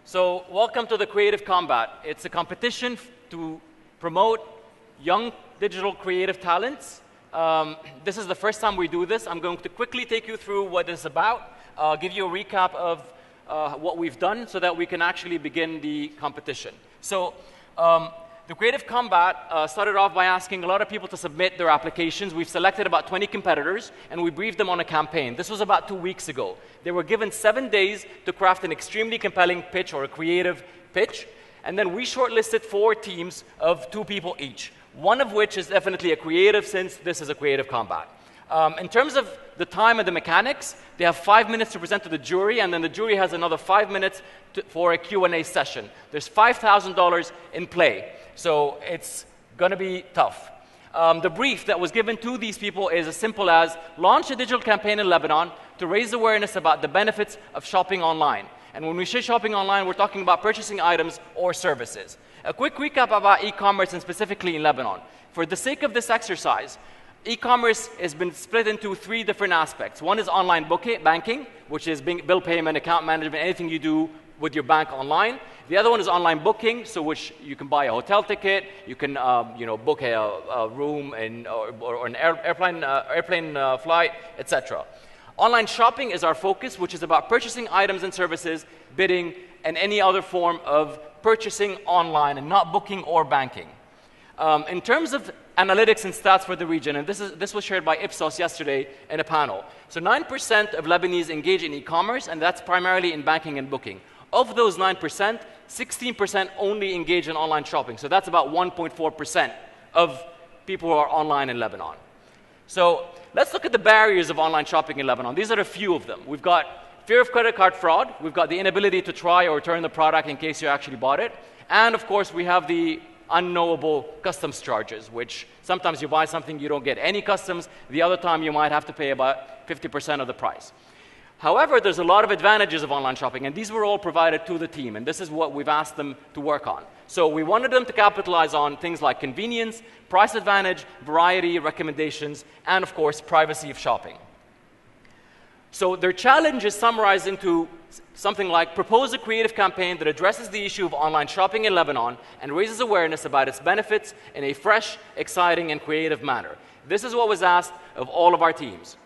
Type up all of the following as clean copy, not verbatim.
So welcome to the Creative Combat. It's a competition to promote young digital creative talents. This is the first time we do this. I'm going to quickly take you through what it's about, give you a recap of what we've done so that we can actually begin the competition. So the Creative Combat started off by asking a lot of people to submit their applications. We've selected about 20 competitors, and we briefed them on a campaign. This was about 2 weeks ago. They were given 7 days to craft an extremely compelling pitch or a creative pitch, and then we shortlisted 4 teams of 2 people each, one of which is definitely a creative since this is a Creative Combat. In terms of the time and the mechanics, they have 5 minutes to present to the jury, and then the jury has another 5 minutes for a Q&A session. There's $5,000 in play, so it's going to be tough. The brief that was given to these people is as simple as launch a digital campaign in Lebanon to raise awareness about the benefits of shopping online. And when we say shopping online, we're talking about purchasing items or services. A quick recap about e-commerce and specifically in Lebanon. For the sake of this exercise, e-commerce has been split into 3 different aspects. One is online banking, which is bill payment, account management, anything you do with your bank online. The other one is online booking, so which you can buy a hotel ticket, you can book a room or an airplane flight, etc. Online shopping is our focus, which is about purchasing items and services, bidding, and any other form of purchasing online and not booking or banking. In terms of analytics and stats for the region, and this was shared by Ipsos yesterday in a panel. So 9% of Lebanese engage in e-commerce, and that's primarily in banking and booking. Of those 9%, 16% only engage in online shopping. So that's about 1.4% of people who are online in Lebanon. So let's look at the barriers of online shopping in Lebanon. These are a few of them. We've got fear of credit card fraud. We've got the inability to try or return the product in case you actually bought it. And of course, we have the unknowable customs charges, which sometimes you buy something, you don't get any customs. The other time, you might have to pay about 50% of the price. However, there's a lot of advantages of online shopping, and these were all provided to the team, and this is what we've asked them to work on. So we wanted them to capitalize on things like convenience, price advantage, variety, recommendations, and of course, privacy of shopping. So their challenge is summarized into something like propose a creative campaign that addresses the issue of online shopping in Lebanon and raises awareness about its benefits in a fresh, exciting, and creative manner. This is what was asked of all of our teams.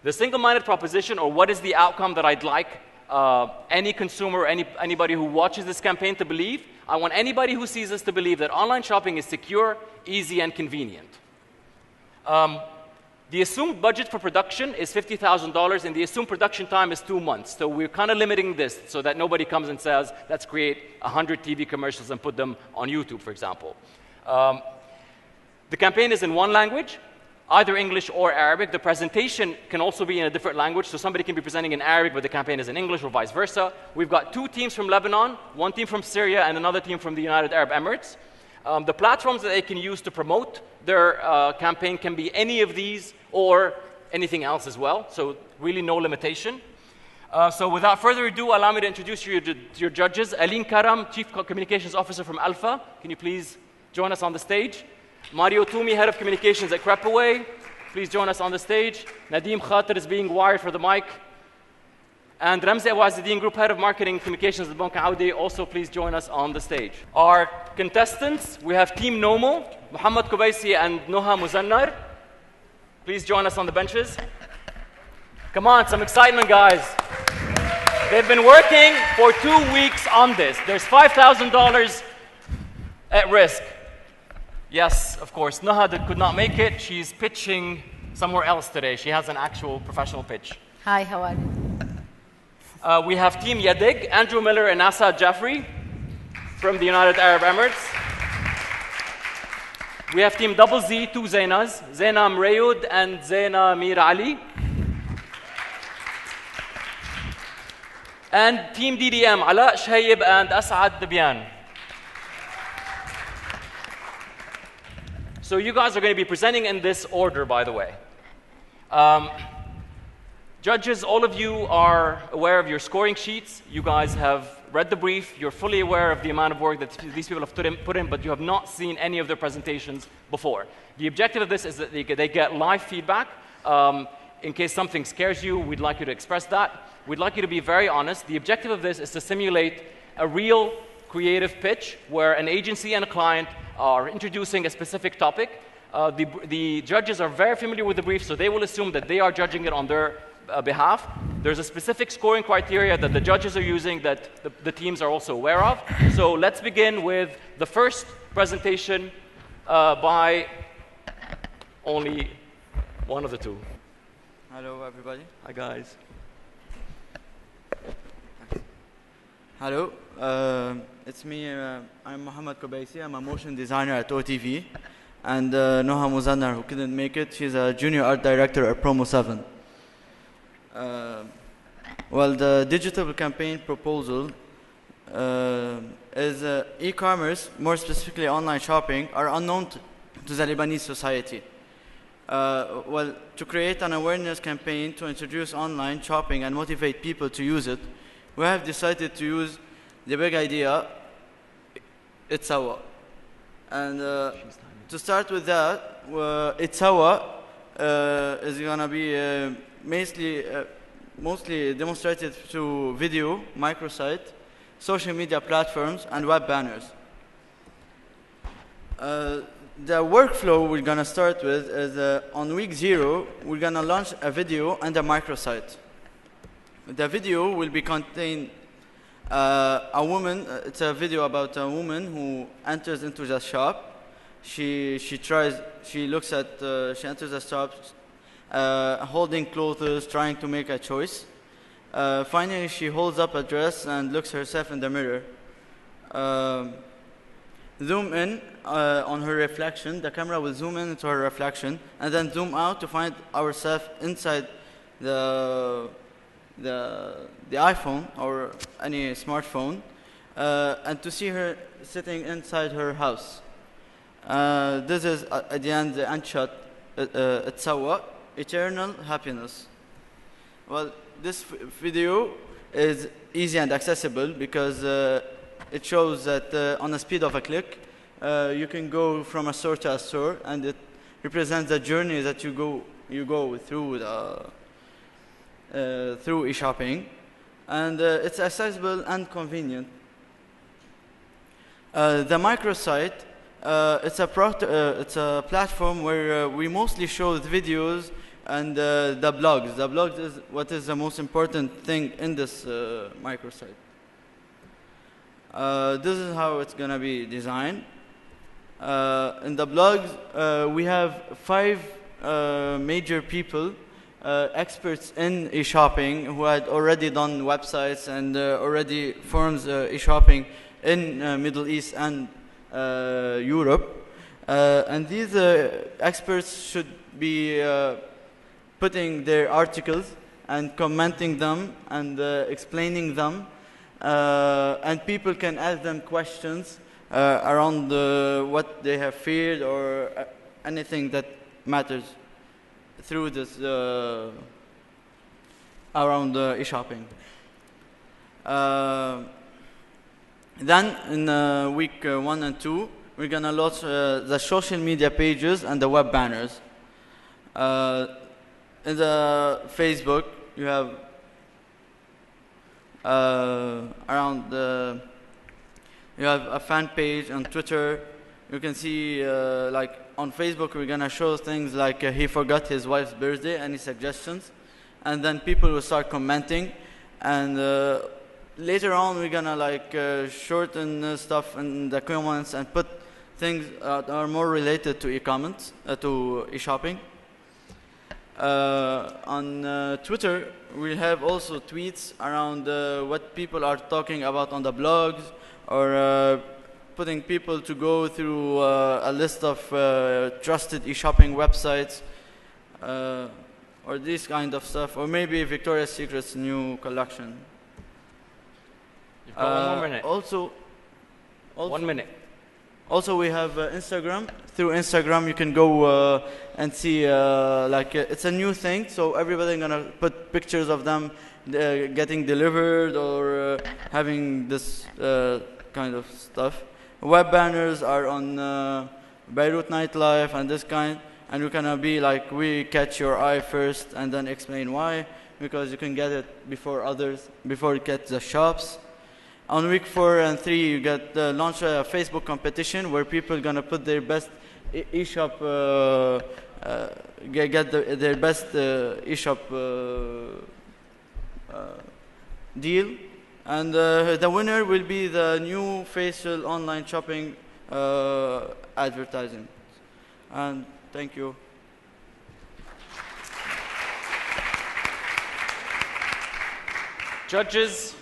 The single-minded proposition, or what is the outcome that I'd like any consumer, anybody who watches this campaign to believe? I want anybody who sees this to believe that online shopping is secure, easy, and convenient. The assumed budget for production is $50,000, and the assumed production time is 2 months. So we're kind of limiting this so that nobody comes and says, let's create 100 TV commercials and put them on YouTube, for example. The campaign is in one language, either English or Arabic. The presentation can also be in a different language, so somebody can be presenting in Arabic, but the campaign is in English, or vice versa. We've got 2 teams from Lebanon, 1 team from Syria, and another team from the United Arab Emirates. The platforms that they can use to promote their campaign can be any of these or anything else as well, so really no limitation. So without further ado, allow me to introduce you to your judges. Aline Karam, Chief Communications Officer from Alpha. Can you please join us on the stage? Mario Toumi, Head of Communications at Crepaway. Please join us on the stage. Nadeem Khater is being wired for the mic. And Ramzi Awazuddin, Group Head of Marketing and Communications at Bank Audi, also please join us on the stage. Our contestants, we have Team Nomo, Muhammad Kubaisi and Noha Muzannar. Please join us on the benches. Come on, some excitement, guys. They've been working for 2 weeks on this. There's $5,000 at risk. Yes, of course. Noha could not make it. She's pitching somewhere else today. She has an actual professional pitch. Hi, how are you? We have Team Yadig, Andrew Miller and Asa Jaffrey from the United Arab Emirates. We have Team Double Z, 2 Zainas, Zaina Mrayud and Zaina Mir Ali. And Team DDM, Ala Shayib and Asad Dibyan. So you guys are going to be presenting in this order, by the way. Judges, all of you are aware of your scoring sheets. You guys have read the brief. You're fully aware of the amount of work that these people have put in, but you have not seen any of their presentations before. The objective of this is that they get live feedback. In case something scares you, we'd like you to express that. We'd like you to be very honest. The objective of this is to simulate a real creative pitch where an agency and a client are introducing a specific topic. The judges are very familiar with the brief, so they will assume that they are judging it on their behalf. There's a specific scoring criteria that the judges are using that the teams are also aware of. So let's begin with the first presentation by only one of the two. Hello, everybody. Hi, guys. Hello, it's me. I'm Mohammed Kobaisi. I'm a motion designer at OTV. And Noha Muzannar, who couldn't make it, she's a junior art director at Promo 7. Well, the digital campaign proposal is e-commerce, more specifically online shopping, are unknown to the Lebanese society. Well, to create an awareness campaign to introduce online shopping and motivate people to use it, we have decided to use the big idea, Itsawa. And to start with that, Itsawa is going to be mostly demonstrated through video, microsite, social media platforms, and web banners. The workflow we're going to start with is on week 0, we're going to launch a video and a microsite. The video will be contain a woman. It's a video about a woman who enters into the shop. She enters the shop holding clothes, trying to make a choice. Finally, she holds up a dress and looks herself in the mirror. Zoom in on her reflection. The camera will zoom in into her reflection, and then zoom out to find ourselves inside the iPhone or any smartphone, and to see her sitting inside her house. This is at the end the end shot. Itsawa, eternal happiness. Well, this video is easy and accessible because it shows that on the speed of a click, you can go from a store to a store, and it represents the journey that you go through through e-shopping, and it's accessible and convenient. The microsite, it's a platform where we mostly show the videos and the blogs. The blogs is what is the most important thing in this microsite. This is how it's going to be designed. In the blogs, we have 5 major people, experts in e-shopping, who had already done websites and already forms e-shopping in Middle East and Europe. And these experts should be putting their articles and commenting them and explaining them. And people can ask them questions around what they have feared or anything that matters through this around e-shopping. Then in week 1 and 2, we're going to launch the social media pages and the web banners. In the Facebook, you have you have a fan page. On Twitter, you can see like on Facebook, we're going to show things like he forgot his wife's birthday, any suggestions, and then people will start commenting, and later on we're going to like shorten stuff in the comments and put things that are more related to e-comments, to e-shopping. On Twitter, we have also tweets around what people are talking about on the blogs, or putting people to go through a list of trusted e-shopping websites, or this kind of stuff, or maybe Victoria's Secret's new collection. You've got 1 more minute. Also 1 minute. Also, we have Instagram. Through Instagram, you can go and see, it's a new thing, so everybody's gonna put pictures of them getting delivered or having this kind of stuff. Web banners are on Beirut nightlife and this kind, and we're gonna be like, we catch your eye first and then explain why, because you can get it before others, before it gets the shops. On week 4 and 3, you get launch a Facebook competition where people are gonna put their best e-shop, get their best e-shop deal, and the winner will be the new facial online shopping advertising. And thank you. Judges,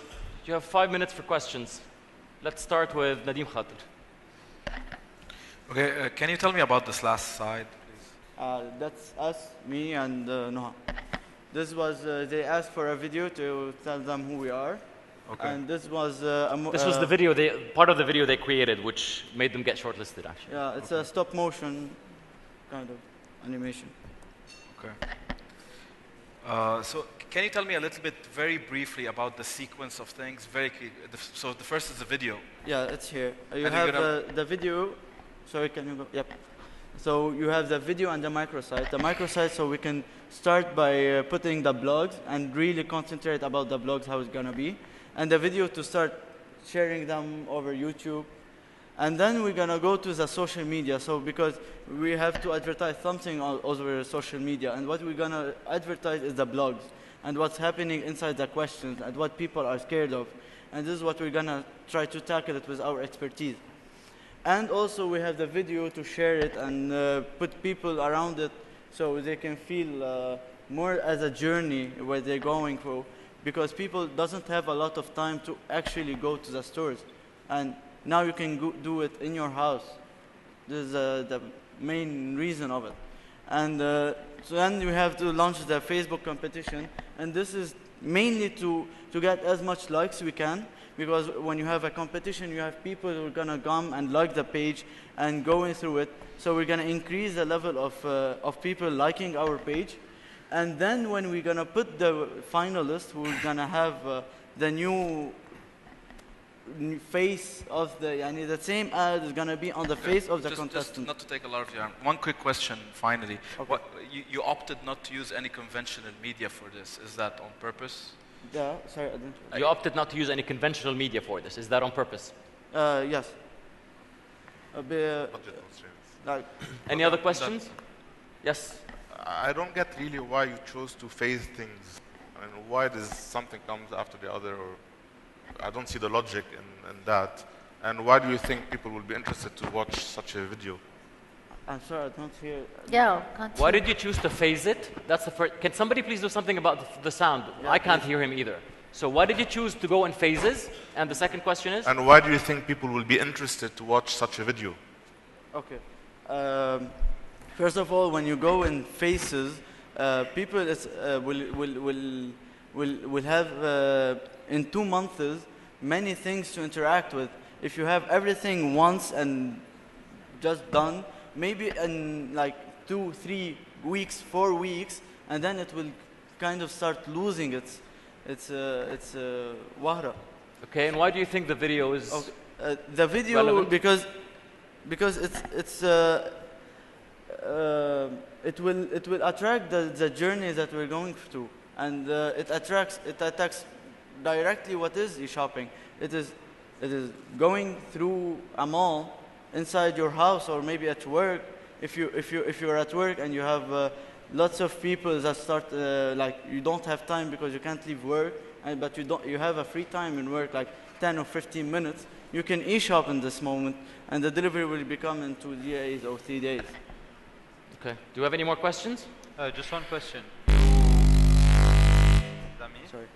you have 5 minutes for questions. Let's start with Nadim Khatir. Okay, can you tell me about this last slide, please? That's us, me, and Noha. This was, they asked for a video to tell them who we are. Okay. And this was This was the video, part of the video they created, which made them get shortlisted, actually. Yeah, it's a stop motion kind of animation. Okay. So can you tell me a little bit, very briefly, about the sequence of things? So the first is the video. Yeah, it's here. You And have the video. Sorry, can you go? Yep. So you have the video and the microsite. The microsite, so we can start by putting the blogs and really concentrate about the blogs, how it's gonna be. And the video to start sharing them over YouTube. And then we're gonna go to the social media. So because we have to advertise something over social media. And what we're gonna advertise is the blogs and what's happening inside the questions and what people are scared of. And this is what we're gonna try to tackle it with our expertise. And also we have the video to share it and put people around it so they can feel more as a journey where they're going through, because people doesn't have a lot of time to actually go to the stores. And now you can do it in your house. This is the main reason of it. And so then we have to launch the Facebook competition. And this is mainly to get as much likes we can, because when you have a competition, you have people who are gonna come and like the page and going through it. So we're gonna increase the level of people liking our page. And then when we're gonna put the finalists, we're gonna have the new face of the same ad is gonna be on the face of the contestant. Just not to take a lot of your time. One quick question, finally. Okay. You opted not to use any conventional media for this. Is that on purpose? Yeah, sorry, I didn't. You opted not to use any conventional media for this. Is that on purpose? Yes. Budget constraints. Like, Any other questions? Yes. I don't get really why you chose to phase things. I mean, why does something comes after the other? Or I don't see the logic in that. And why do you think people will be interested to watch such a video? I'm sorry, I don't hear. Yeah, continue. Why did you choose to phase it? That's the first. Can somebody please do something about the sound? Yeah, I can't please. hear him either. So why did you choose to go in phases? And the second question is? And why do you think people will be interested to watch such a video? Okay. First of all, when you go in phases, people will have in 2 months many things to interact with. If you have everything once and just done, maybe in like 2, 3 weeks, 4 weeks, and then it will kind of start losing its wahra. Okay, and why do you think the video is The video relevant? because it will attract the journey that we're going through, and it attacks directly what is e-shopping. It is going through a mall inside your house or maybe at work. If you're at work and you have lots of people that start like you don't have time because you can't leave work, but you have a free time in work like 10 or 15 minutes. You can e-shop in this moment, and the delivery will become in 2 days or 3 days. Okay. Do you have any more questions? Just one question. Is that me? Sorry.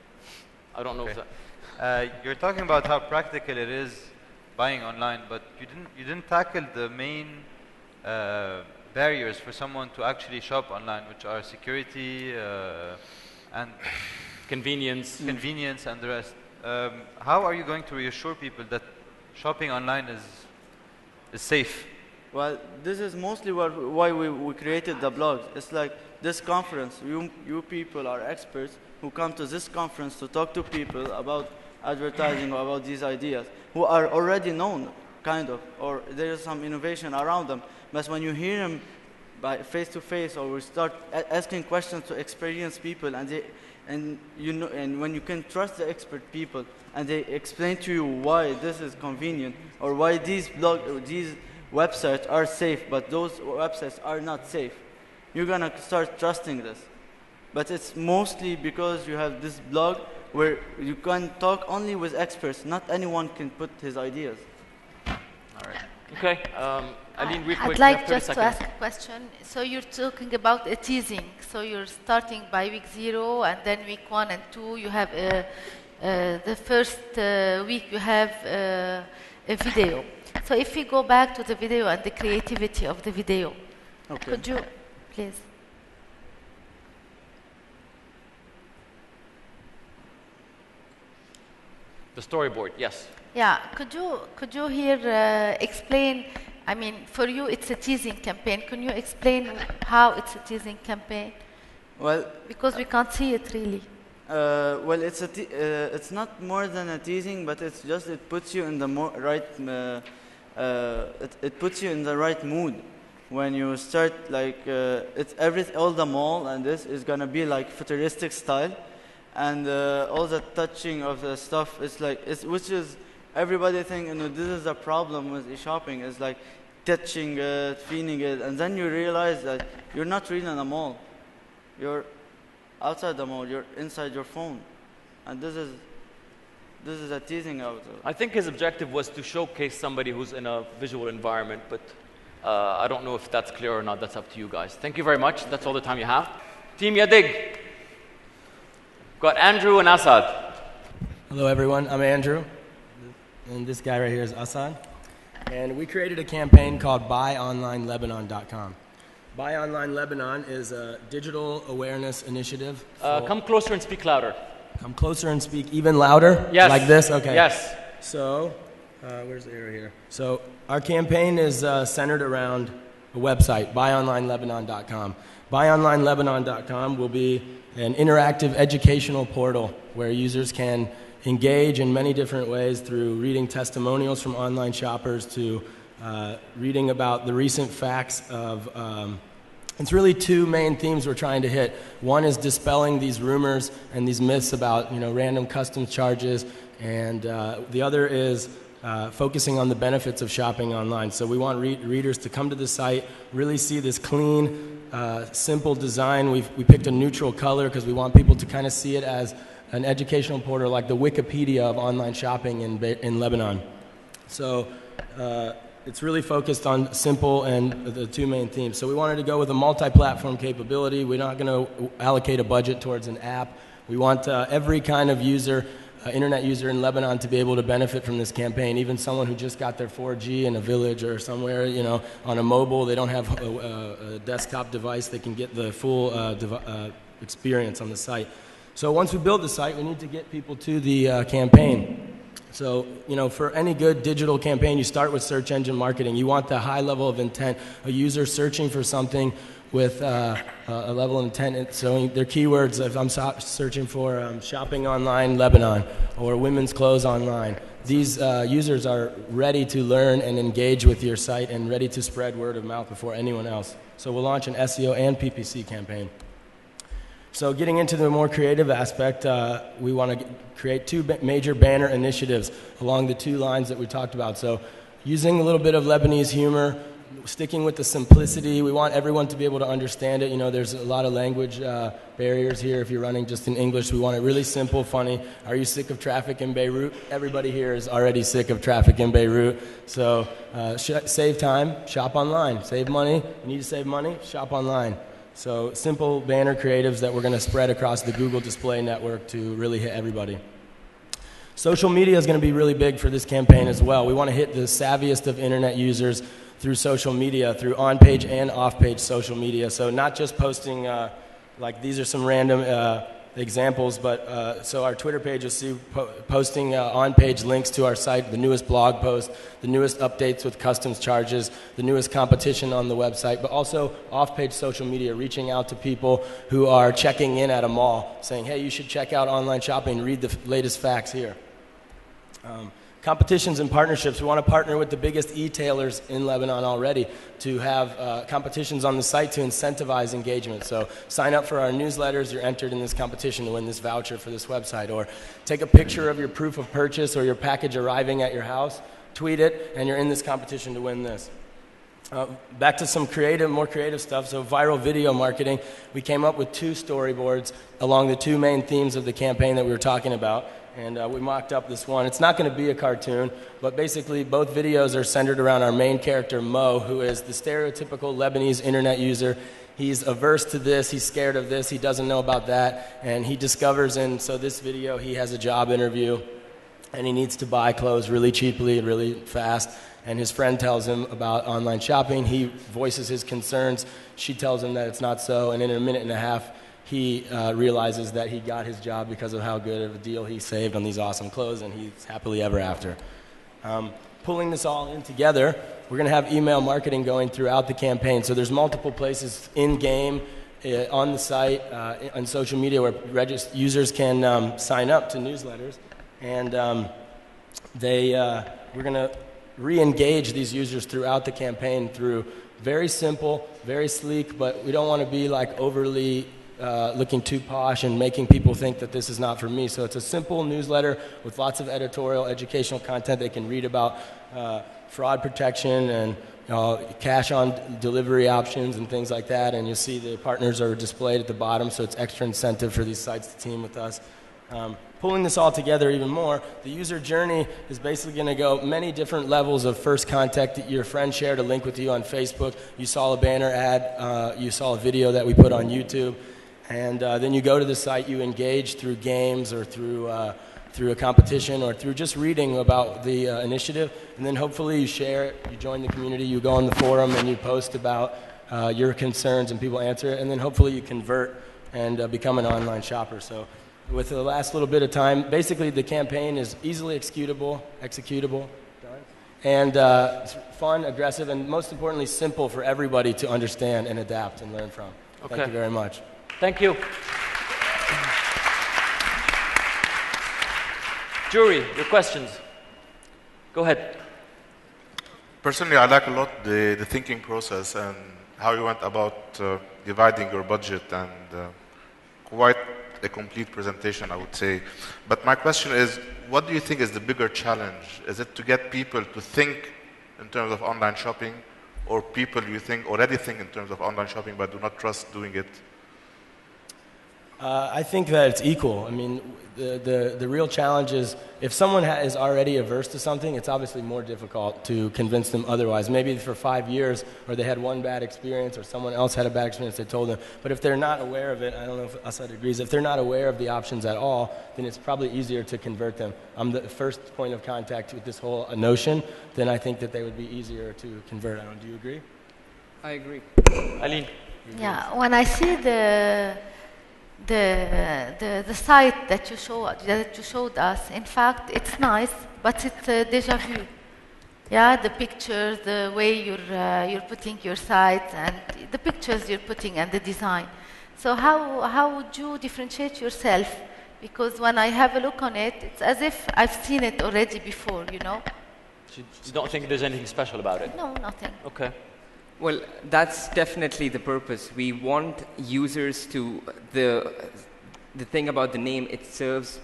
I don't know if Okay. that. You're talking about how practical it is buying online, but you didn't tackle the main barriers for someone to actually shop online, which are security and Convenience. convenience and the rest. How are you going to reassure people that shopping online is safe? Well, this is mostly why we created the blogs. It's like this conference. You people are experts who come to this conference to talk to people about advertising or about these ideas who are already known, kind of, or there is some innovation around them. But when you hear them by face to face, or we start asking questions to experienced people, and and you know, and when you can trust the expert people, and they explain to you why this is convenient, or why these websites are safe, but those websites are not safe, you're gonna start trusting this. But it's mostly because you have this blog where you can talk only with experts. Not anyone can put his ideas. All right. Okay. Aline, real quick. I'd like you have 30 just to seconds. ask a question. So you're talking about a teasing. So you're starting by week 0, and then week 1 and 2, you have the first week you have a video. So if we go back to the video and the creativity of the video, could you please? The storyboard, yes. Yeah, could you here explain? I mean, for you, it's a teasing campaign. Can you explain how it's a teasing campaign? Well, because we can't see it really. Well, it's not more than a teasing, but it's just it puts you in the right. It puts you in the right mood when you start. Like it's all the mall, and this is gonna be like futuristic style, and all the touching of the stuff is like which is everybody think, you know, this is a problem with e-shopping. Is like touching it, feeling it, and then you realize that you're not really in a mall. You're outside the mall. You're inside your phone, and this is a teasing out. I think his objective was to showcase somebody who's in a visual environment, but I don't know if that's clear or not. That's up to you guys. Thank you very much. That's all the time you have. Team Yadig. Got Andrew and Assad. Hello, everyone. I'm Andrew, and this guy right here is Assad. And we created a campaign called BuyOnlineLebanon.com. Buy Online Lebanon is a digital awareness initiative. Come closer and speak louder. Come closer and speak even louder? Yes. Like this? Okay. Yes. So, where's the arrow here? So, our campaign is centered around a website, BuyOnlineLebanon.com. BuyOnlineLebanon.com will be an interactive educational portal where users can engage in many different ways through reading testimonials from online shoppers to reading about the recent facts of it's really two main themes we're trying to hit. One is dispelling these rumors and these myths about, you know, random customs charges, and the other is focusing on the benefits of shopping online. So we want readers to come to the site, really see this clean, simple design. We picked a neutral color because we want people to kind of see it as an educational portal, like the Wikipedia of online shopping in Lebanon. So it's really focused on simple and the two main themes. So we wanted to go with a multi-platform capability. We're not going to allocate a budget towards an app. We want every kind of user, internet user in Lebanon, to be able to benefit from this campaign. Even someone who just got their 4G in a village or somewhere, you know, on a mobile, they don't have a desktop device, they can get the full experience on the site. So once we build the site, we need to get people to the campaign. So, you know, for any good digital campaign, you start with search engine marketing. You want the high level of intent, a user searching for something with a level of intent. So their keywords, if I'm searching for shopping online Lebanon or women's clothes online, these users are ready to learn and engage with your site and ready to spread word of mouth before anyone else. So we'll launch an SEO and PPC campaign. So getting into the more creative aspect, we want to create two major banner initiatives along the two lines that we talked about. So using a little bit of Lebanese humor, sticking with the simplicity. We want everyone to be able to understand it. You know, there's a lot of language barriers here if you're running just in English. We want it really simple, funny. Are you sick of traffic in Beirut? Everybody here is already sick of traffic in Beirut. So save time, shop online. Save money. You need to save money? Shop online. So simple banner creatives that we're going to spread across the Google Display Network to really hit everybody. Social media is going to be really big for this campaign as well. We want to hit the savviest of internet users through social media, through on-page and off-page social media. So not just posting, like these are some random examples, but so our Twitter page, you'll see posting on-page links to our site, the newest blog post, the newest updates with customs charges, the newest competition on the website, but also off-page social media, reaching out to people who are checking in at a mall, saying, hey, you should check out online shopping, read the latest facts here. Competitions and partnerships. We want to partner with the biggest e-tailers in Lebanon already to have competitions on the site to incentivize engagement. So sign up for our newsletters, you're entered in this competition to win this voucher for this website. Or take a picture of your proof of purchase or your package arriving at your house, tweet it, and you're in this competition to win this. Back to some more creative stuff. So viral video marketing. We came up with 2 storyboards along the 2 main themes of the campaign that we were talking about. And we mocked up this one. It's not going to be a cartoon, but basically both videos are centered around our main character, Mo, who is the stereotypical Lebanese internet user. He's averse to this, he's scared of this, he doesn't know about that, and he discovers so this video, he has a job interview, and he needs to buy clothes really cheaply and really fast, and his friend tells him about online shopping. He voices his concerns. She tells him that it's not so, and in a minute and a half, he realizes that he got his job because of how good of a deal he saved on these awesome clothes, and he's happily ever after. Pulling this all in together, we're going to have email marketing going throughout the campaign. So there's multiple places in-game, on the site, on social media where users can sign up to newsletters, and we're going to re-engage these users throughout the campaign through very simple, very sleek, but we don't want to be like overly looking too posh and making people think that this is not for me. So it's a simple newsletter with lots of editorial, educational content they can read about fraud protection and cash on delivery options and things like that. And you'll see the partners are displayed at the bottom, so it's extra incentive for these sites to team with us. Pulling this all together even more, the user journey is basically going to go many different levels of first contact. Your friend shared a link with you on Facebook. You saw a banner ad. You saw a video that we put on YouTube. And then you go to the site, you engage through games or through a competition or through just reading about the initiative. And then hopefully you share it, you join the community, you go on the forum and you post about your concerns and people answer it. And then hopefully you convert and become an online shopper. So with the last little bit of time, basically the campaign is easily executable, and it's fun, aggressive, and most importantly simple for everybody to understand and adapt and learn from. Okay. Thank you very much. Thank you. Jury, your questions. Go ahead. Personally, I like a lot the thinking process and how you went about dividing your budget, and quite a complete presentation, I would say. But my question is, what do you think is the bigger challenge? Is it to get people to think in terms of online shopping, or people you think already think in terms of online shopping but do not trust doing it? I think that it's equal. I mean, the real challenge is if someone is already averse to something, it's obviously more difficult to convince them otherwise. Maybe for 5 years, or they had one bad experience, or someone else had a bad experience, they told them. But if they're not aware of it, I don't know if Asad agrees, if they're not aware of the options at all, then it's probably easier to convert them. I'm the first point of contact with this whole notion, then I think that they would be easier to convert. I don't know, do you agree? I agree. Aline? Yeah, when I see the site that you showed us, in fact, it's nice, but it's déjà vu. Yeah, the pictures, the way you're putting your site, and the pictures you're putting, and the design. So how would you differentiate yourself? Because when I have a look on it, it's as if I've seen it already before, you know? You don't think there's anything special about it? No, nothing. Okay. Well, that's definitely the purpose. We want users to, the thing about the name it serves,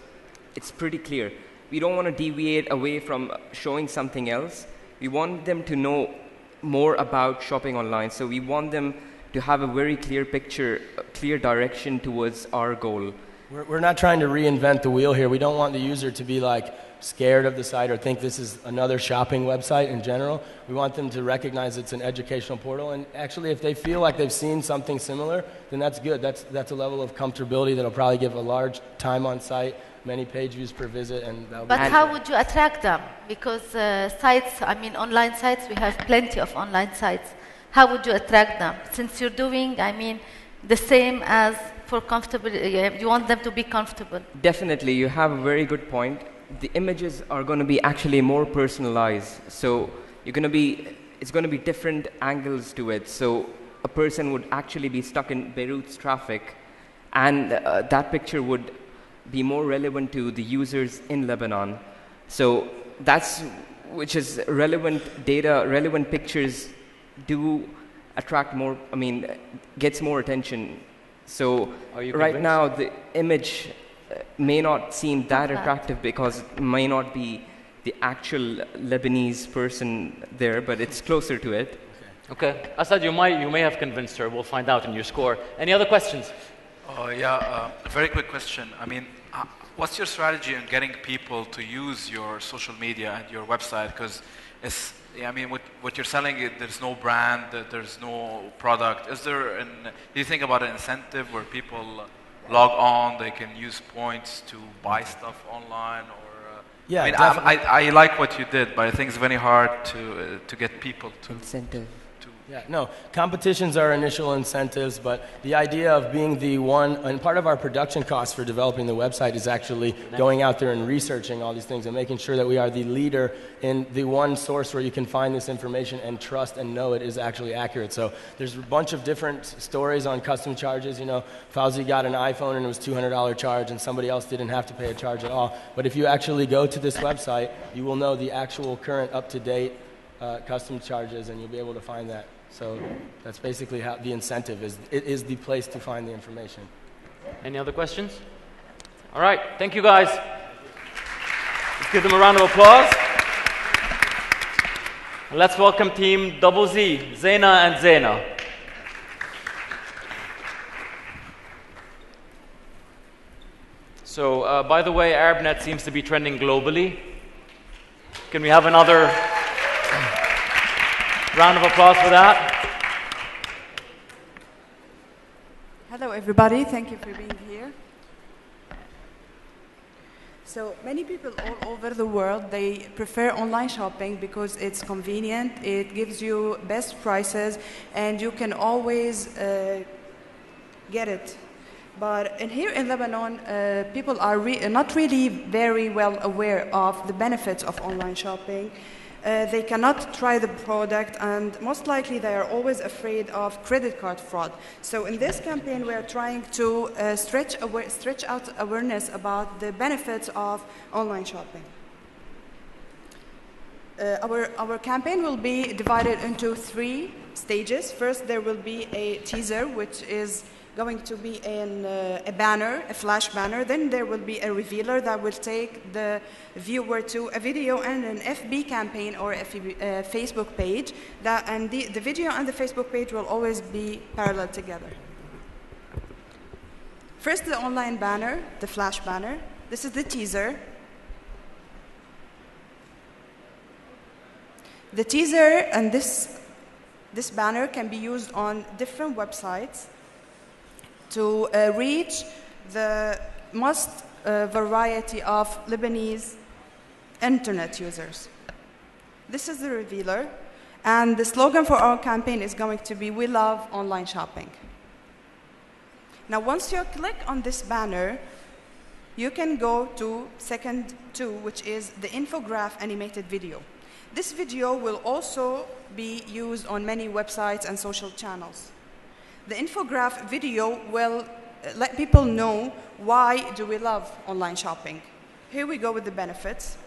it's pretty clear. We don't want to deviate away from showing something else. We want them to know more about shopping online. So we want them to have a very clear picture, a clear direction towards our goal. We're not trying to reinvent the wheel here. We don't want the user to be like scared of the site or think this is another shopping website in general. We want them to recognize it's an educational portal, and actually if they feel like they've seen something similar, then that's good. That's a level of comfortability that'll probably give a large time on site, many page views per visit, and that'll But how would you attract them? Because sites, I mean online sites, we have plenty of online sites. How would you attract them? Since you're doing, I mean, the same as for comfortable, you want them to be comfortable. Definitely, you have a very good point. The images are going to be actually more personalized. So it's going to be different angles to it. So a person would actually be stuck in Beirut's traffic, and that picture would be more relevant to the users in Lebanon. So that's which is relevant data, relevant pictures do attract more, I mean, gets more attention. So right now the image may not seem that attractive because it may not be the actual Lebanese person there, but it's closer to it. Okay. Asad, you may have convinced her. We'll find out in your score. Any other questions? A very quick question. I mean, what's your strategy in getting people to use your social media and your website? Because it's, I mean, what you're selling, there's no brand, there's no product. Is there do you think about an incentive where people log on, they can use points to buy stuff online? Or yeah, I mean, definitely. I like what you did, but I think it's very hard to get people to incentive. Yeah, no, competitions are initial incentives, but the idea of being the one, and part of our production costs for developing the website is actually going out there and researching all these things and making sure that we are the leader in the one source where you can find this information and trust and know it is actually accurate. So there's a bunch of different stories on custom charges. You know, Fauzi got an iPhone and it was $200 charge and somebody else didn't have to pay a charge at all. But if you actually go to this website, you will know the actual current up-to-date custom charges and you'll be able to find that. So that's basically how the incentive is. It is the place to find the information. Any other questions? All right. Thank you, guys. Let's give them a round of applause. Let's welcome team Double Z, Zaina and Zaina. So, by the way, ArabNet seems to be trending globally. Can we have another round of applause for that? Hello, everybody. Thank you for being here. So many people all over the world, they prefer online shopping because it's convenient, it gives you best prices, and you can always get it. But here in Lebanon, people are not really very well aware of the benefits of online shopping. They cannot try the product, and most likely they are always afraid of credit card fraud. So in this campaign, we are trying to stretch out awareness about the benefits of online shopping. Our campaign will be divided into 3 stages. First, there will be a teaser, which is going to be a banner, a flash banner. Then there will be a revealer that will take the viewer to a video and an FB campaign or a Facebook page. And the video and the Facebook page will always be parallel together. First, the online banner, the flash banner. This is the teaser. The teaser and this banner can be used on different websites to reach the most variety of Lebanese internet users. This is the revealer, and the slogan for our campaign is going to be, "We love online shopping." Now, once you click on this banner, you can go to second 2, which is the infograph animated video. This video will also be used on many websites and social channels. The infograph video will let people know why do we love online shopping. Here we go with the benefits.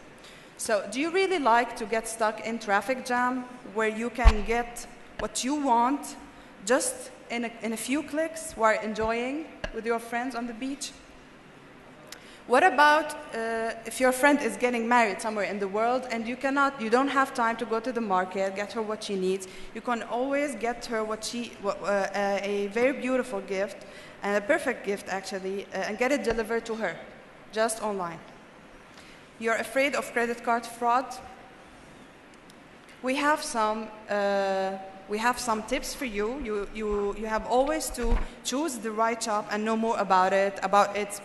So, do you really like to get stuck in traffic jam where you can get what you want just in a few clicks while enjoying with your friends on the beach? What about if your friend is getting married somewhere in the world and you don't have time to go to the market, get her what she needs? You can always get her a very beautiful gift, and a perfect gift actually, and get it delivered to her, just online. You're afraid of credit card fraud? We have some tips for you. You have always to choose the right shop and know more about it, about its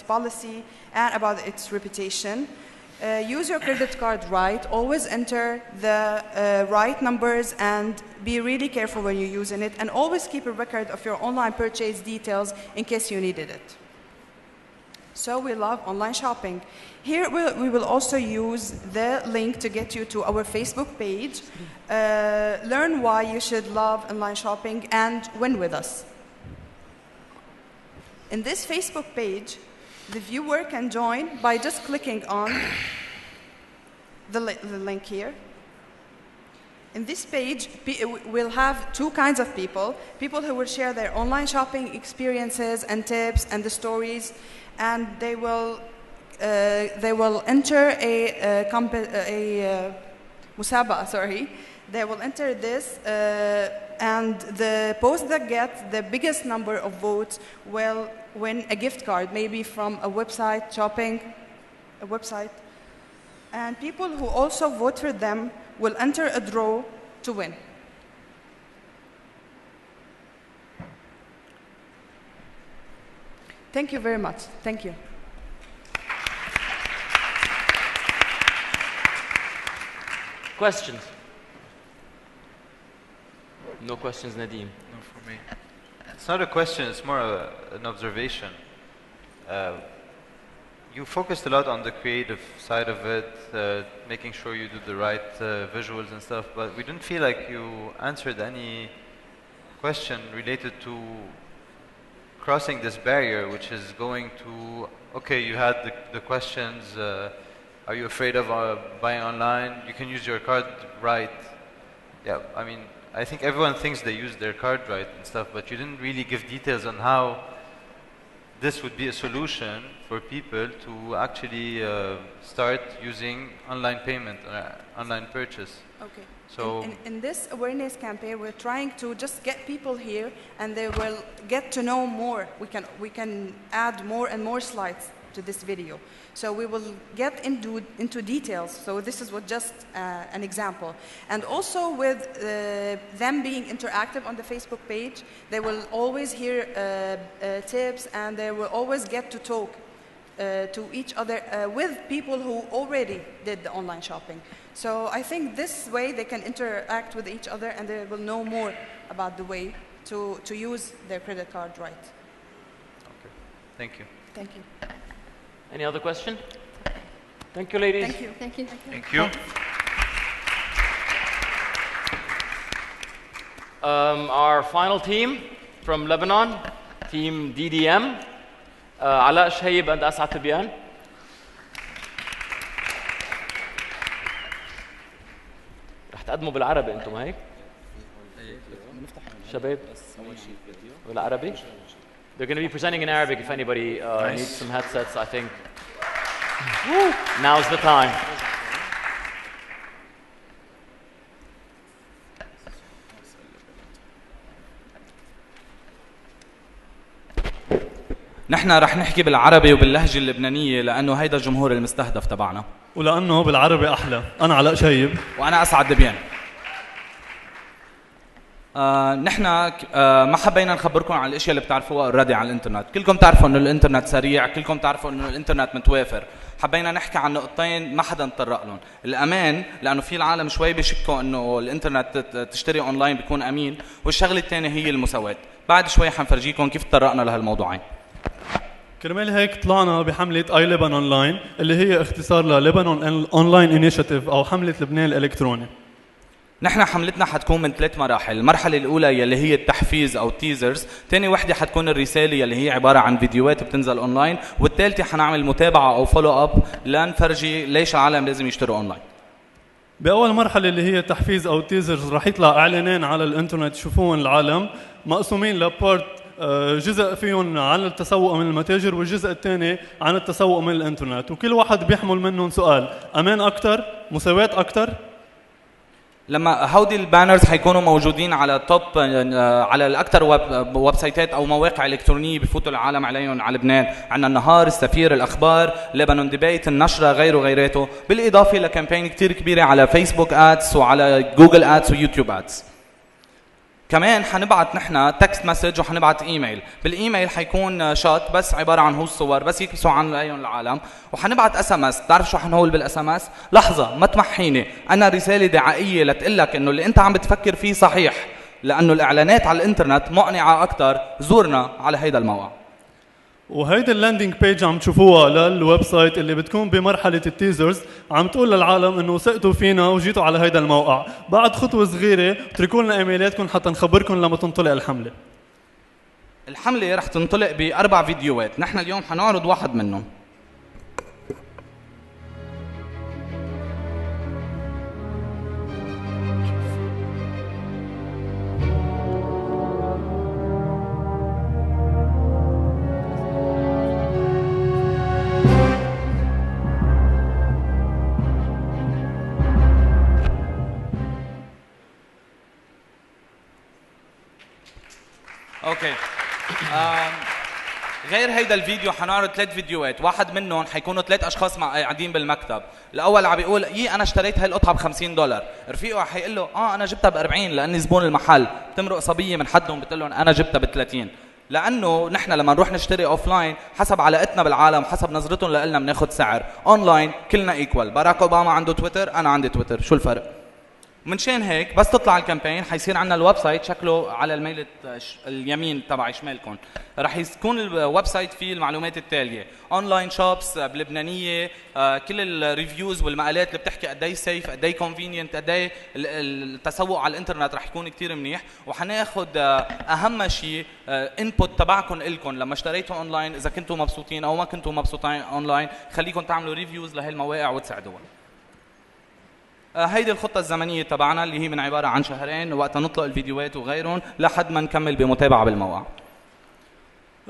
policy, and about its reputation. Use your credit card right. Always enter the right numbers and be really careful when you're using it. And always keep a record of your online purchase details in case you needed it. So we love online shopping. Here we will also use the link to get you to our Facebook page. Learn why you should love online shopping and win with us. In this Facebook page, the viewer can join by just clicking on the link here. In this page, we'll have two kinds of people. People who will share their online shopping experiences and tips and the stories, and they will enter a musabaqa, sorry. They will enter this, and the post that gets the biggest number of votes will win a gift card, maybe from a website, shopping, a website. And people who also vote for them will enter a draw to win. Thank you very much. Thank you. Questions? No questions, Nadeem. No, for me. It's not a question, it's more an observation. You focused a lot on the creative side of it, making sure you do the right visuals and stuff, but we didn't feel like you answered any question related to crossing this barrier, which is going to, okay, you had the questions, are you afraid of buying online? You can use your card right. Yeah, I mean, I think everyone thinks they use their card right and stuff, but you didn't really give details on how this would be a solution for people to actually start using online payment or online purchase. Okay. So in this awareness campaign, we're trying to just get people here, and they will get to know more. We can add more and more slides to this video. So we will get into details. So this is just an example. And also with them being interactive on the Facebook page, they will always hear tips, and they will always get to talk to each other with people who already did the online shopping. So I think this way they can interact with each other, and they will know more about the way to use their credit card right. Okay. Thank you. Thank you. Any other question? Thank you, ladies. Thank you. Thank you. Thank you. Our final team from Lebanon, team DDM, Ala Shayib and Asad Tibian. رح تقدموا بالعربي انتم هيك؟ شباب بالعربي؟ They're going to be presenting in Arabic if anybody needs some headsets, I think. Now's the time. نحن رح نحكي بالعربي وباللهجة اللبنانية لأنه هيدا الجمهور المستهدف تبعنا. ولأنه بالعربي أحلى. أنا علاء شايب. وأنا أسعد دبيان. نحن ما حبينا نخبركم عن الاشياء اللي بتعرفوها اوريدي على الانترنت، كلكم تعرفوا انه الانترنت سريع، كلكم تعرفوا انه الانترنت متوافر. حبينا نحكي عن نقطتين ما حدا تطرق لهم، الامان لانه في العالم شوي بيشكوا انه الانترنت تشتري اونلاين بيكون امين، والشغله الثانيه هي المساواه. بعد شوي حنفرجيكم كيف تطرقنا لهالموضوعين. كرمال هيك طلعنا بحملة اي لبنان اونلاين اللي هي اختصار للبنان اونلاين انيشيتيف او حملة لبنان الالكتروني. نحن حملتنا حتكون من 3 مراحل، المرحلة الأولى يلي هي التحفيز أو تيزرز، ثاني وحدة حتكون الرسالة يلي هي عبارة عن فيديوهات بتنزل أونلاين، والثالثة حنعمل متابعة أو فولو أب لنفرجي ليش العالم لازم يشتروا أونلاين. بأول مرحلة اللي هي تحفيز أو تيزرز رح يطلع إعلانين على الإنترنت تشوفوهم العالم مقسومين لبارت، جزء فيهم عن التسوق من المتاجر والجزء الثاني عن التسوق من الإنترنت، وكل واحد بيحمل منهم سؤال: أمان أكتر؟ مساواة أكتر؟ لما هودي البانرز حيكونوا موجودين على توب على الاكثر ويب سايتات او مواقع الكترونيه بفوتوا العالم عليهم على لبنان، عندنا النهار، السفير، الاخبار، لبنان ديبيت، النشره، غيره غيراته، بالاضافه لكامبين كثير كبيره على فيسبوك ادز وعلى جوجل ادز ويوتيوب ادز. كمان حنبعت نحن تكست مسج وحنبعت ايميل، بالايميل حيكون شات بس عباره عن هو الصور بس يكبسوا عليهم العالم، وحنبعت اس ام اس. بتعرف شو حنقول بالاس ام اس؟ لحظه ما تمحيني، انا رساله دعائيه لتقول لك انه اللي انت عم بتفكر فيه صحيح، لانه الاعلانات على الانترنت مقنعه اكثر، زورنا على هيدا الموقع. وهيدي اللاندنج بيج عم تشوفوها للويب سايت اللي بتكون بمرحله التيزرز، عم تقول للعالم انه ثقتوا فينا وجيتوا على هيدا الموقع. بعد خطوه صغيره اتركوا لنا ايميلاتكم حتى نخبركم لما تنطلق الحمله. الحمله رح تنطلق ب4 فيديوهات، نحن اليوم حنعرض واحد منهم. اوكي. غير هيدا الفيديو حنعرض 3 فيديوهات، واحد منهم حيكونوا 3 اشخاص قاعدين بالمكتب، الاول عم بيقول انا اشتريت هاي القطعه ب$50، رفيقه حيقول له انا جبتها ب40 لاني زبون المحل، بتمرق صبيه من حدهم بتقول لهم انا جبتها ب30. لانه نحن لما نروح نشتري اوفلاين حسب علاقتنا بالعالم حسب نظرتهم لنا بناخذ سعر، اونلاين كلنا ايكوال، باراك اوباما عنده تويتر انا عندي تويتر، شو الفرق؟ منشان هيك بس تطلع الكامبين حيصير عندنا الويب سايت شكله على الميل اليمين تبع شمالكم، رح يكون الويب سايت فيه المعلومات التاليه: اونلاين شوبس بلبنانيه، كل الريفيوز والمقالات اللي بتحكي قد ايه سيف، قد ايه كونفينينت، قد ايه التسوق على الانترنت رح يكون كثير منيح، وحناخذ اهم شيء انبوت تبعكم لكم لما اشتريتوا اونلاين، اذا كنتوا مبسوطين او ما كنتوا مبسوطين اونلاين، خليكم تعملوا ريفيوز لهي المواقع وتساعدوها. هيدي الخطة الزمنية تبعنا اللي هي من عبارة عن شهرين وقت نطلق الفيديوهات وغيرهم لحد ما نكمل بمتابعة بالموقع.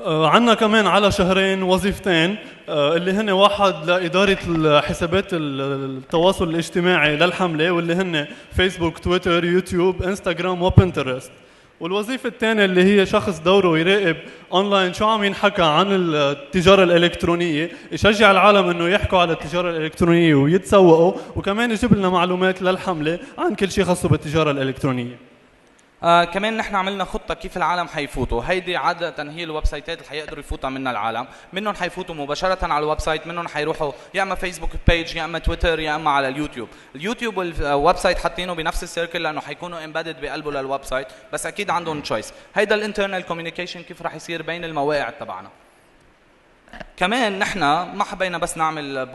عندنا كمان على شهرين وظيفتين اللي هن واحد لإدارة حسابات التواصل الاجتماعي للحملة، واللي هن فيسبوك، تويتر، يوتيوب، انستغرام وبنترست. والوظيفة الثانية اللي هي شخص دوره يراقب اونلاين شو عم ينحكى عن التجارة الإلكترونية، يشجع العالم انه يحكوا على التجارة الإلكترونية ويتسوقوا، وكمان يجيب لنا معلومات للحملة عن كل شيء خاصه بالتجارة الإلكترونية. كمان نحن عملنا خطة كيف العالم حيفوتوا، هيدي عادة هي الويب سايتات اللي حيقدروا يفوتوا منها العالم، منهم حيفوتوا مباشرة على الويب سايت، منهم حيروحوا يا اما فيسبوك بيج يا اما تويتر يا اما على اليوتيوب. اليوتيوب والويب سايت حاطينه بنفس السيركل لانه حيكونوا امبيدد بقلبه للويب سايت، بس اكيد عندهم تشويس. هيدا الانترنال كوميونيكيشن كيف راح يصير بين المواقع تبعنا. كمان نحن ما حبينا بس نعمل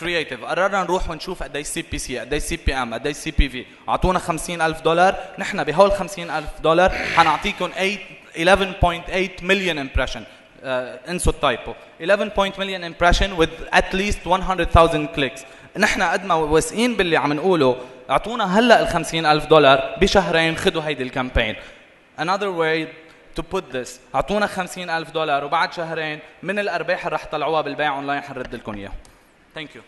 كرييتيف، قررنا نروح ونشوف قد ايه سي بي سي، قد ايه سي بي ام، قد ايه سي بي في، اعطونا $50,000، نحن بهول $50,000 حنعطيكم 11.8 مليون امبريشن، انسوا التايبو، 11 مليون امبريشن with at least 100,000 كليكس. نحن قد ما واثقين باللي عم نقوله، اعطونا هلا $50,000 بشهرين، خذوا هيدي الكامبين. Another way to put this، اعطونا $50,000 وبعد شهرين من الارباح اللي رح تطلعوها بالبيع اونلاين حنرد لكم اياها. ثانك يو.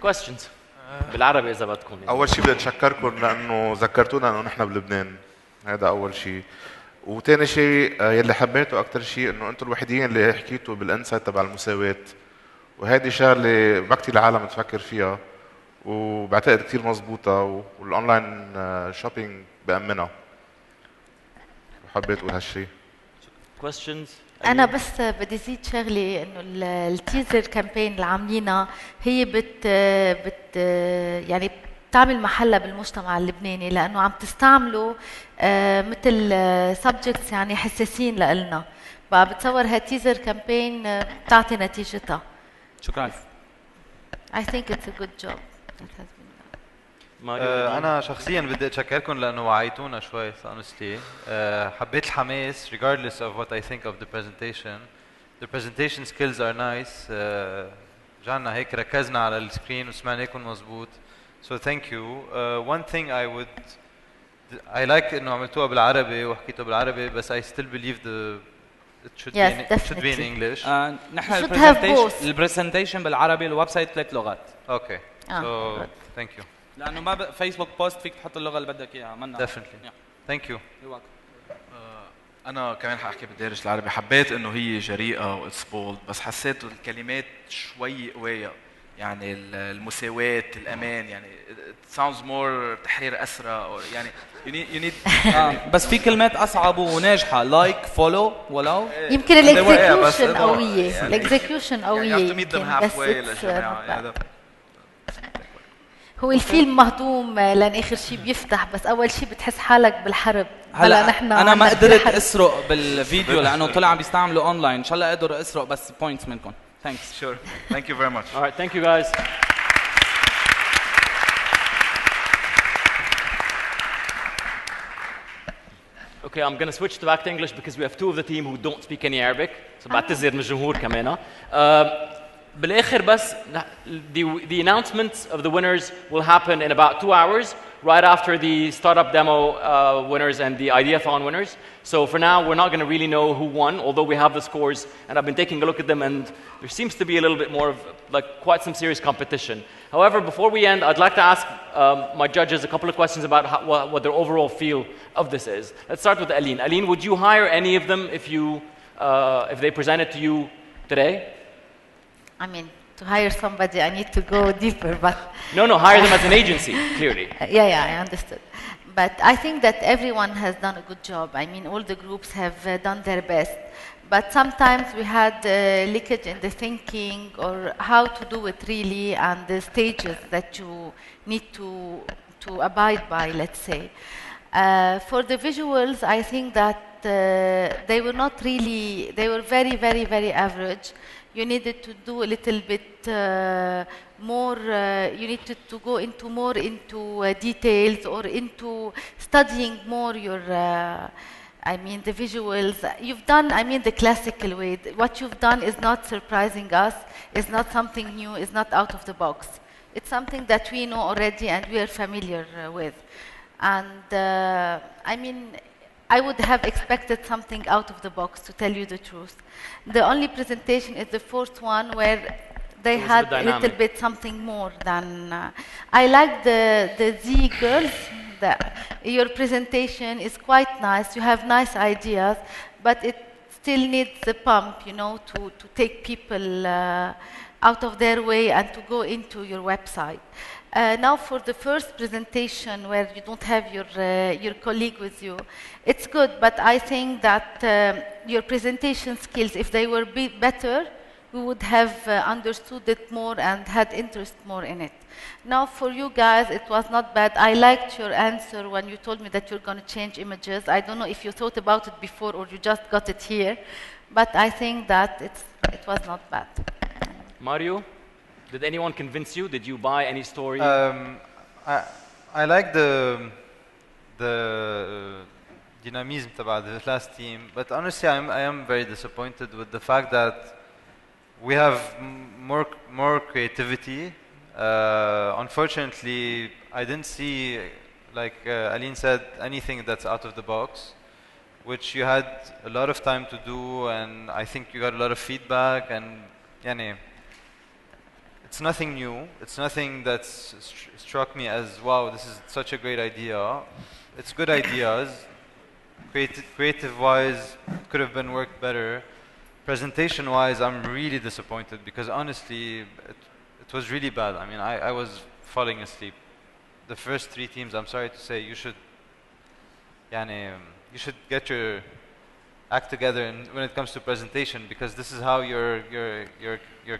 questions بالعربي اذا بدكم يعني. اول شيء بدي اتشكركم لانه ذكرتونا انه نحن بلبنان، هذا اول شيء. وثاني شيء يلي حبيته اكثر شيء انه انتم الوحيدين اللي حكيتوا بالانسايت تبع المساواه، وهذه شغله ما كثير العالم تفكر فيها وبعتقد كثير مضبوطه، والاونلاين شوبينج بامنها. وحبيت اقول هالشيء. questions انا بس بدي زيد شغله، انه التيزر كامبين اللي عاملينها هي بت يعني بتعمل محلها بالمجتمع اللبناني، لانه عم تستعملوا مثل سبجكتس يعني حساسين لإلنا، فبتصور هالتيزر كامبين بتعطي نتيجتها. شكرا. I think it's a good job. أنا شخصياً بدي أتشكركم لأنه وعيتونا شوي honestly. حبيت الحماس regardless of what I think of the presentation. The presentation skills are nice. رجعنا هيك ركزنا على السكرين وسمعناكم مزبوط. So thank you. One thing I like إنه عملتوها بالعربي وحكيتوا بالعربي، بس I still believe it should be in English. نحن البرزنتيشن بالعربي، الويب سايت 3 لغات. Okay. So thank you. لانه ما فيسبوك بوست فيك تحط اللغه اللي بدك اياها. منا definitely. Thank you. انا كمان حاحكي بالدارج العربي. حبيت انه هي جريئه واتس بولد، بس حسيت الكلمات شوي قويه، يعني المساواه، الامان، يعني it sounds more تحرير اسرى، يعني you need بس في كلمات اصعب وناجحه لايك فولو ولو يمكن الاكزكيوشن قويه، الاكزكيوشن قويه، بس هو الفيلم مهضوم لان اخر شيء بيفتح، بس اول شيء بتحس حالك بالحرب. هلا نحن انا ما قدرت اسرق بالفيديو لانه طلع عم بيستعملوا اونلاين، ان شاء الله اقدر اسرق بس بوينتس منكم. ثانكس. Sure. Thank you very much. All right, thank you guys. Okay, I'm going to switch back to English because we have two of the team who don't speak any Arabic. So بعتذر من الجمهور كمان. بالآخر بس the announcements of the winners will happen in about 2 hours, right after the startup demo winners and the Ideathon winners. So for now, we're not going to really know who won, although we have the scores, and I've been taking a look at them, and there seems to be a little bit more of quite some serious competition. However, before we end, I'd like to ask my judges a couple of questions about what their overall feel of this is. Let's start with Aline. Aline, would you hire any of them if they presented to you today? I mean, to hire somebody, I need to go deeper, but... No, hire them as an agency, clearly. Yeah, I understood. But I think that everyone has done a good job. I mean, all the groups have done their best. But sometimes we had leakage in the thinking or how to do it really and the stages that you need to abide by, let's say. For the visuals, I think that they were not really, they were very, very, very average. You needed to do a little bit more, you needed to go into more into details or into studying more your, the visuals. You've done, the classical way. What you've done is not surprising us, it's not something new, it's not out of the box. It's something that we know already and we are familiar with. And I would have expected something out of the box, to tell you the truth. The only presentation is the fourth one where they had a little bit something more than... I like the Z girls. Your presentation is quite nice. You have nice ideas, but it still needs the pump, to take people out of their way and to go into your website. Now for the first presentation where you don't have your colleague with you, it's good, but I think that your presentation skills, if they were better, we would have understood it more and had interest more in it. Now for you guys, it was not bad. I liked your answer when you told me that you're going to change images. I don't know if you thought about it before or you just got it here, but I think that it was not bad. Mario? Did anyone convince you? Did you buy any story? I like the dynamism about the last team, but honestly, I am very disappointed with the fact that we have more creativity. Unfortunately, I didn't see, like Aline said, anything that's out of the box, which you had a lot of time to do, and I think you got a lot of feedback, and it's nothing new. It's nothing that's struck me as, wow, this is such a great idea. It's good ideas. Creative-wise, could have been worked better. Presentation-wise, I'm really disappointed because honestly, it was really bad. I mean, I was falling asleep. The first three teams, I'm sorry to say, you should get your act together when it comes to presentation, because this is how you're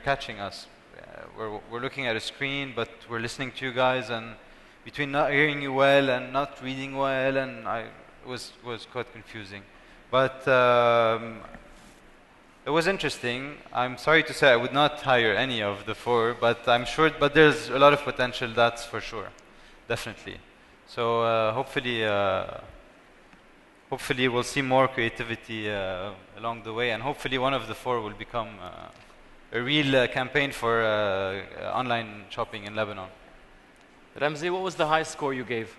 catching us. We're looking at a screen, but we're listening to you guys, and between not hearing you well and not reading well, and it was quite confusing. But it was interesting. I'm sorry to say I would not hire any of the four, but I'm sure. But there's a lot of potential, that's for sure, definitely. So hopefully we'll see more creativity along the way, and hopefully one of the four will become a real campaign for online shopping in Lebanon. Ramzi, what was the highest score you gave?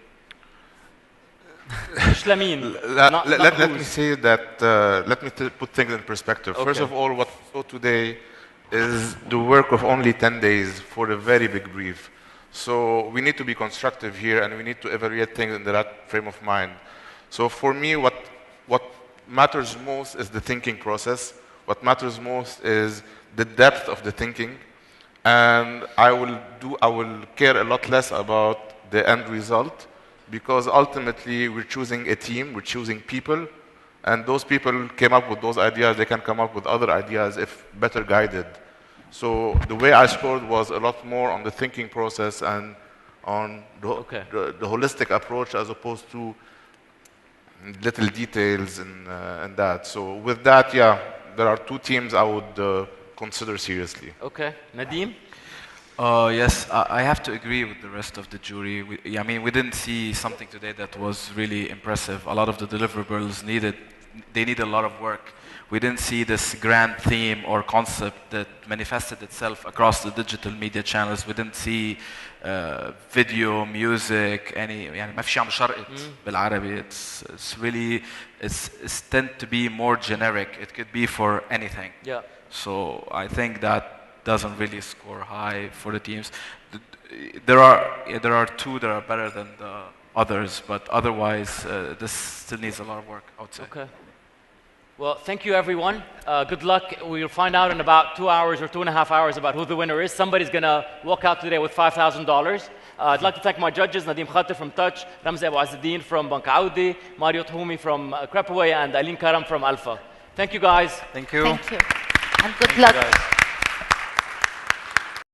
Let me say that, let me put things in perspective. Okay. First of all, what we saw today is the work of only 10 days for a very big brief. So we need to be constructive here, and we need to evaluate things in that frame of mind. So for me, what matters most is the thinking process. What matters most is the depth of the thinking, and I will care a lot less about the end result, because ultimately we're choosing a team, we're choosing people, and those people came up with those ideas. They can come up with other ideas if better guided. So the way I scored was a lot more on the thinking process and on the holistic approach, as opposed to little details and that. So with that, yeah, there are two teams I would consider seriously. Okay, Nadeem? Yes, I have to agree with the rest of the jury. We didn't see something today that was really impressive. A lot of the deliverables need a lot of work. we didn't see this grand theme or concept that manifested itself across the digital media channels. We didn't see video, music, any يعني ما في شيء عم شرقت بالعربي. It's really it's tend to be more generic. It could be for anything. Yeah. So I think that doesn't really score high for the teams. There are two that are better than the others, but otherwise this still needs a lot of work, I would say. Okay. Well, thank you, everyone. Good luck. We'll find out in about 2 hours or 2.5 hours about who the winner is. Somebody's going to walk out today with $5,000. I'd like to thank my judges, Nadim Khater from Touch, Ramzi Abu Azzuddin from Bank Audi, Mario Thoumi from Crepaway, and Aline Karam from Alpha. Thank you, guys. Thank you. Thank you. And good luck. Guys.